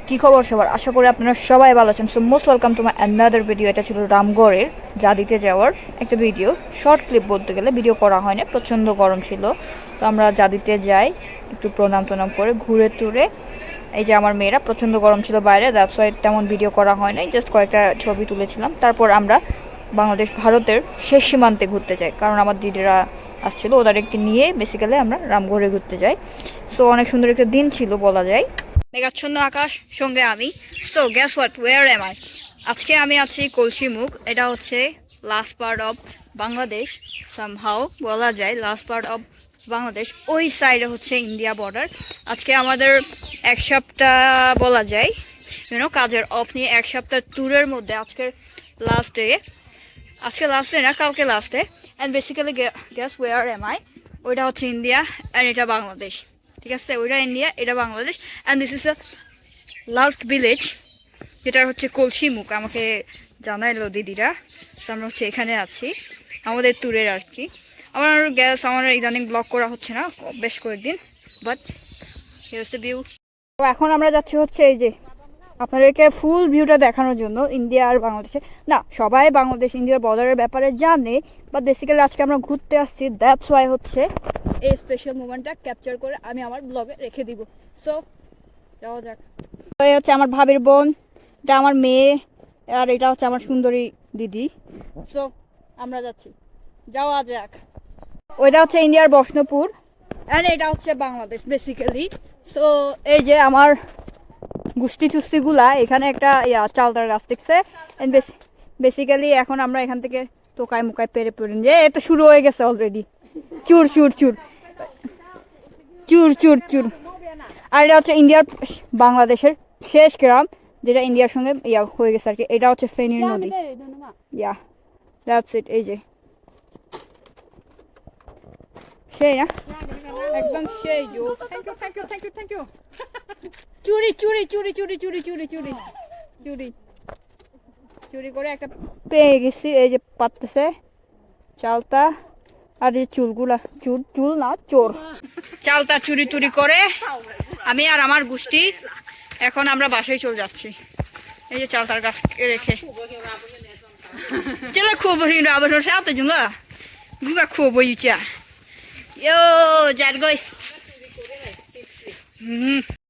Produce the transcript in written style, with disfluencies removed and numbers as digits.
কি খবর সবার? আশা করি আপনারা সবাই ভালো আছেন। So most welcome to my another video. এটা ছিল রামগড়ের জাদিতে যাওয়ার একটা ভিডিও, শর্ট ক্লিপ বলতে গেলে। ভিডিও করা হয় না, প্রচণ্ড গরম ছিল। তো আমরা জাদিতে যাই, একটু প্রণাম টনাম করে ঘুরে টুরে। এই যে আমার মেয়েরা, প্রচণ্ড গরম ছিল বাইরে, দ্যাটস ওয়াই তেমন ভিডিও করা হয় নাই, জাস্ট কয়েকটা ছবি তুলেছিলাম। তারপর আমরা বাংলাদেশ ভারতের শেষ সীমান্তে ঘুরতে যাই, কারণ আমার দিদিরা আসছিল, ওদেরকে নিয়ে বেসিক্যালি আমরা রামগড়ে ঘুরতে যাই। সো অনেক সুন্দর একটা দিন ছিল বলা যায়। মেঘাচ্ছন্ন আকাশ, সঙ্গে আমি। So guess what, where am I? আজকে আমি আছি কলসিমুখ। এটা হচ্ছে last part of Bangladesh, somehow বলা যায় লাস্ট পার্ট অফ বাংলাদেশ। ওই সাইডে হচ্ছে ইন্ডিয়া বর্ডার। আজকে আমাদের এক সপ্তাহ বলা যায়, কাজের অফ নিয়ে এক সপ্তাহ ট্যুরের মধ্যে আজকের লাস্ট ডে। আজকে লাস্ট ডে না, কালকে last day. And basically guess where am I? ওইটা হচ্ছে ইন্ডিয়া অ্যান্ড এটা বাংলাদেশ, ঠিক আছে? ওইটা ইন্ডিয়া, এটা Bangladesh. And this is a last village, যেটা হচ্ছে কলসিমুখ। আমাকে জানাইলো দিদিরা। সো আমরা হচ্ছে এখানে আছি আমাদের ট্যুরের আর কি। আমার ইদানিং ব্লগ করা হচ্ছে না বেশ কয়েকদিন, বাট হিয়ার্স দ্য ভিউ। তো এখন আমরা যাচ্ছি হচ্ছে এই যে আপনাদেরকে ফুল ভিউটা দেখানোর জন্য, ইন্ডিয়া আর বাংলাদেশে। না, সবাই বাংলাদেশ ইন্ডিয়ার বর্ডারের ব্যাপারে জানে, বাট বেসিক্যালি আজকে আমরা ঘুরতে আসছি, দ্যাটস ওয়াই হচ্ছে এই স্পেশাল মোমেন্টটা ক্যাপচার করে আমি আমার ব্লগে রেখে দিব। সো যাওয়া যাক। এই হচ্ছে আমার ভাবির বোন, এটা আমার মেয়ে, আর এটা হচ্ছে আমার সুন্দরী দিদি। সো আমরা যাচ্ছি, যাওয়া যাক। ওইটা হচ্ছে ইন্ডিয়ার বৈষ্ণবপুর অ্যান্ড এটা হচ্ছে বাংলাদেশ বেসিক্যালি। সো এই যে আমার গুষ্টি টুস্তিগুলা, এখানে একটা চালতার গাছ দেখছে। বেসিক্যালি এখন আমরা এখান থেকে টোকায় মুকায় পেরে পেরে যে এটা শুরু হয়ে গেছে অলরেডি। চুর চুর চুর চুর চুর চুর। আর এটা হচ্ছে ইন্ডিয়ার বাংলাদেশের শেষ গ্রাম, যেটা ইন্ডিয়ার সঙ্গে হয়ে গেছে আর কি। এটা হচ্ছে ফেনীর নদী। Yeah, that's it. এই যে সেই না, একদম সেই জো। Thank you thank you thank you thank you. চুরি চুরি চুরি চুরি চুরি চুরি চুরি চুরি চুরি করে একটা পেয়ে গেছি। এই যে পাততেছে চালতা, আর এই চুলগুলা, চুল চুল না চোর, চালতা চুরি টুরি করে আমি আর আমার গোষ্ঠী এখন আমরা বাসায় চলে যাচ্ছি। এই যে চালতার গাছ রেখে চলে খুব আবার সাথে জুঙ্গা জুঙ্গা খুব ইচ্ছা ইয়ো যার গই।